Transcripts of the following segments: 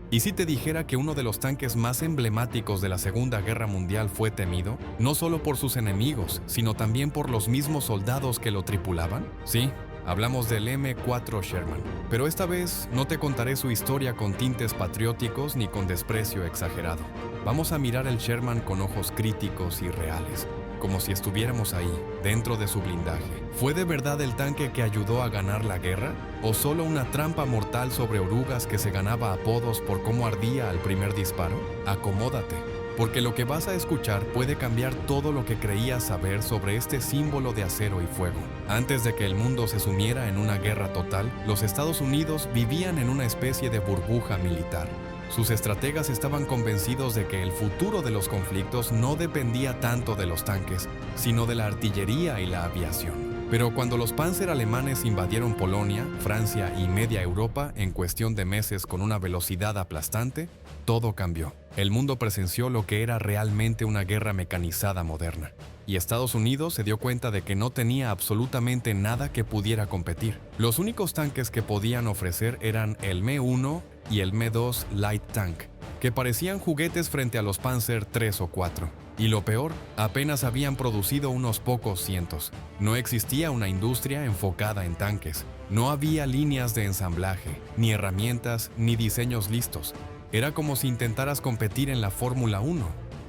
¿Y si te dijera que uno de los tanques más emblemáticos de la Segunda Guerra Mundial fue temido, no solo por sus enemigos, sino también por los mismos soldados que lo tripulaban? Sí, hablamos del M4 Sherman. Pero esta vez no te contaré su historia con tintes patrióticos ni con desprecio exagerado. Vamos a mirar el Sherman con ojos críticos y reales, como si estuviéramos ahí, dentro de su blindaje. ¿Fue de verdad el tanque que ayudó a ganar la guerra? ¿O solo una trampa mortal sobre orugas que se ganaba apodos por cómo ardía al primer disparo? Acomódate, porque lo que vas a escuchar puede cambiar todo lo que creías saber sobre este símbolo de acero y fuego. Antes de que el mundo se sumiera en una guerra total, los Estados Unidos vivían en una especie de burbuja militar. Sus estrategas estaban convencidos de que el futuro de los conflictos no dependía tanto de los tanques, sino de la artillería y la aviación. Pero cuando los Panzer alemanes invadieron Polonia, Francia y media Europa en cuestión de meses con una velocidad aplastante, todo cambió. El mundo presenció lo que era realmente una guerra mecanizada moderna. Y Estados Unidos se dio cuenta de que no tenía absolutamente nada que pudiera competir. Los únicos tanques que podían ofrecer eran el M1 y el M2 Light Tank, que parecían juguetes frente a los Panzer 3 o 4. Y lo peor, apenas habían producido unos pocos cientos. No existía una industria enfocada en tanques. No había líneas de ensamblaje, ni herramientas, ni diseños listos. Era como si intentaras competir en la Fórmula 1,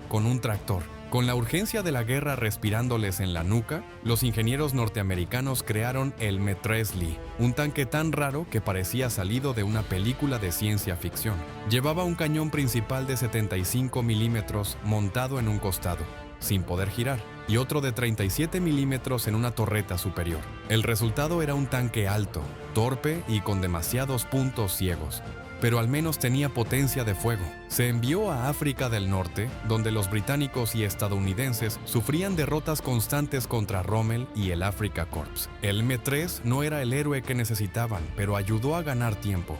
con un tractor. Con la urgencia de la guerra respirándoles en la nuca, los ingenieros norteamericanos crearon el M3 Lee, un tanque tan raro que parecía salido de una película de ciencia ficción. Llevaba un cañón principal de 75 milímetros montado en un costado, sin poder girar, y otro de 37 milímetros en una torreta superior. El resultado era un tanque alto, torpe y con demasiados puntos ciegos, pero al menos tenía potencia de fuego. Se envió a África del Norte, donde los británicos y estadounidenses sufrían derrotas constantes contra Rommel y el Afrika Korps. El M3 no era el héroe que necesitaban, pero ayudó a ganar tiempo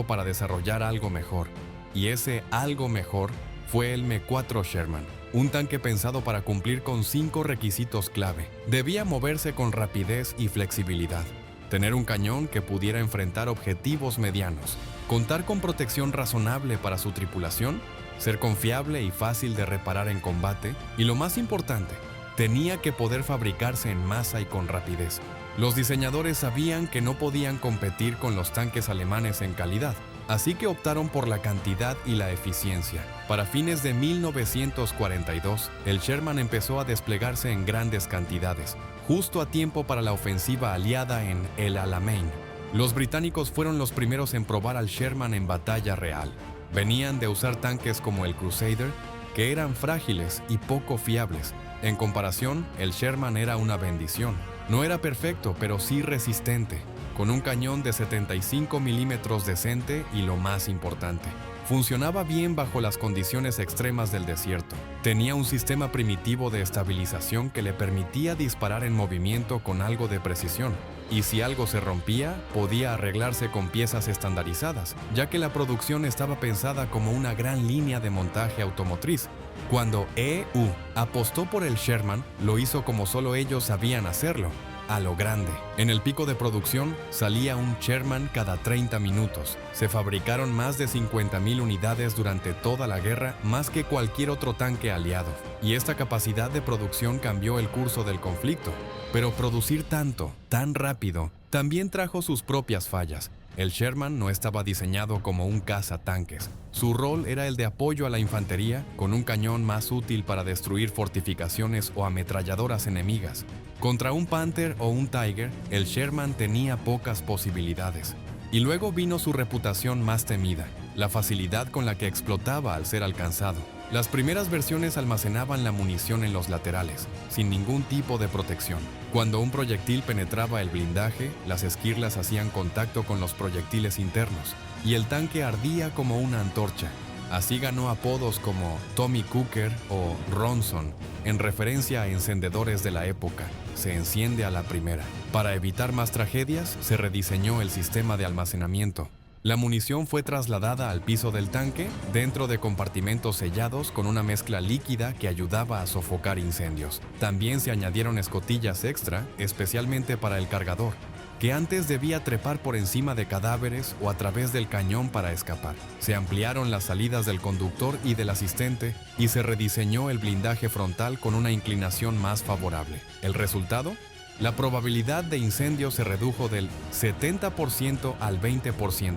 para desarrollar algo mejor. Y ese algo mejor fue el M4 Sherman, un tanque pensado para cumplir con 5 requisitos clave. Debía moverse con rapidez y flexibilidad, tener un cañón que pudiera enfrentar objetivos medianos, contar con protección razonable para su tripulación, ser confiable y fácil de reparar en combate, y lo más importante, tenía que poder fabricarse en masa y con rapidez. Los diseñadores sabían que no podían competir con los tanques alemanes en calidad, así que optaron por la cantidad y la eficiencia. Para fines de 1942, el Sherman empezó a desplegarse en grandes cantidades, justo a tiempo para la ofensiva aliada en El Alamein. Los británicos fueron los primeros en probar al Sherman en batalla real. Venían de usar tanques como el Crusader, que eran frágiles y poco fiables. En comparación, el Sherman era una bendición. No era perfecto, pero sí resistente, con un cañón de 75 milímetros decente y lo más importante, funcionaba bien bajo las condiciones extremas del desierto. Tenía un sistema primitivo de estabilización que le permitía disparar en movimiento con algo de precisión. Y si algo se rompía, podía arreglarse con piezas estandarizadas, ya que la producción estaba pensada como una gran línea de montaje automotriz. Cuando EU apostó por el Sherman, lo hizo como solo ellos sabían hacerlo, a lo grande. En el pico de producción salía un Sherman cada 30 minutos. Se fabricaron más de 50,000 unidades durante toda la guerra, más que cualquier otro tanque aliado. Y esta capacidad de producción cambió el curso del conflicto. Pero producir tanto, tan rápido, también trajo sus propias fallas. El Sherman no estaba diseñado como un cazatanques. Su rol era el de apoyo a la infantería, con un cañón más útil para destruir fortificaciones o ametralladoras enemigas. Contra un Panther o un Tiger, el Sherman tenía pocas posibilidades. Y luego vino su reputación más temida, la facilidad con la que explotaba al ser alcanzado. Las primeras versiones almacenaban la munición en los laterales, sin ningún tipo de protección. Cuando un proyectil penetraba el blindaje, las esquirlas hacían contacto con los proyectiles internos, y el tanque ardía como una antorcha. Así ganó apodos como Tommy Cooker o Ronson, en referencia a encendedores de la época. Se enciende a la primera. Para evitar más tragedias, se rediseñó el sistema de almacenamiento. La munición fue trasladada al piso del tanque, dentro de compartimentos sellados con una mezcla líquida que ayudaba a sofocar incendios. También se añadieron escotillas extra, especialmente para el cargador. que antes debía trepar por encima de cadáveres o a través del cañón para escapar. Se ampliaron las salidas del conductor y del asistente y se rediseñó el blindaje frontal con una inclinación más favorable. ¿El resultado? La probabilidad de incendio se redujo del 70% al 20%,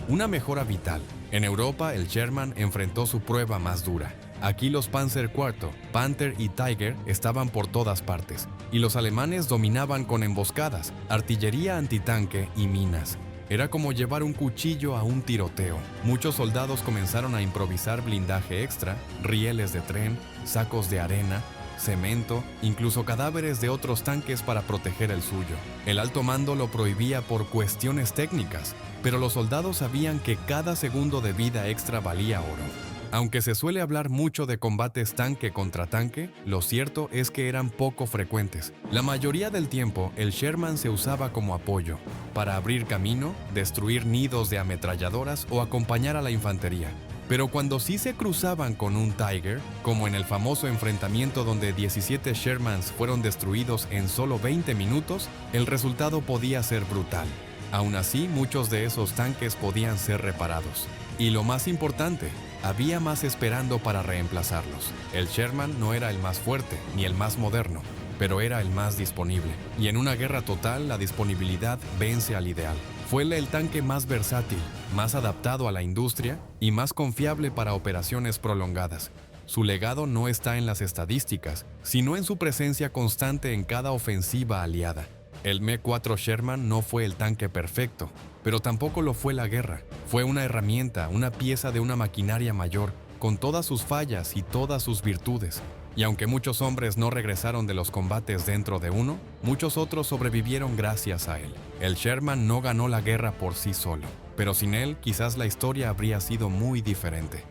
una mejora vital. En Europa, el Sherman enfrentó su prueba más dura. Aquí los Panzer IV, Panther y Tiger estaban por todas partes, y los alemanes dominaban con emboscadas, artillería antitanque y minas. Era como llevar un cuchillo a un tiroteo. Muchos soldados comenzaron a improvisar blindaje extra, rieles de tren, sacos de arena, cemento, incluso cadáveres de otros tanques para proteger el suyo. El alto mando lo prohibía por cuestiones técnicas, pero los soldados sabían que cada segundo de vida extra valía oro. Aunque se suele hablar mucho de combates tanque contra tanque, lo cierto es que eran poco frecuentes. La mayoría del tiempo, el Sherman se usaba como apoyo, para abrir camino, destruir nidos de ametralladoras o acompañar a la infantería. Pero cuando sí se cruzaban con un Tiger, como en el famoso enfrentamiento donde 17 Shermans fueron destruidos en solo 20 minutos, el resultado podía ser brutal. Aún así, muchos de esos tanques podían ser reparados. Y lo más importante, había más esperando para reemplazarlos. El Sherman no era el más fuerte ni el más moderno, pero era el más disponible. Y en una guerra total, la disponibilidad vence al ideal. Fue el tanque más versátil, más adaptado a la industria y más confiable para operaciones prolongadas. Su legado no está en las estadísticas, sino en su presencia constante en cada ofensiva aliada. El M4 Sherman no fue el tanque perfecto, pero tampoco lo fue la guerra. Fue una herramienta, una pieza de una maquinaria mayor, con todas sus fallas y todas sus virtudes. Y aunque muchos hombres no regresaron de los combates dentro de uno, muchos otros sobrevivieron gracias a él. El Sherman no ganó la guerra por sí solo, pero sin él quizás la historia habría sido muy diferente.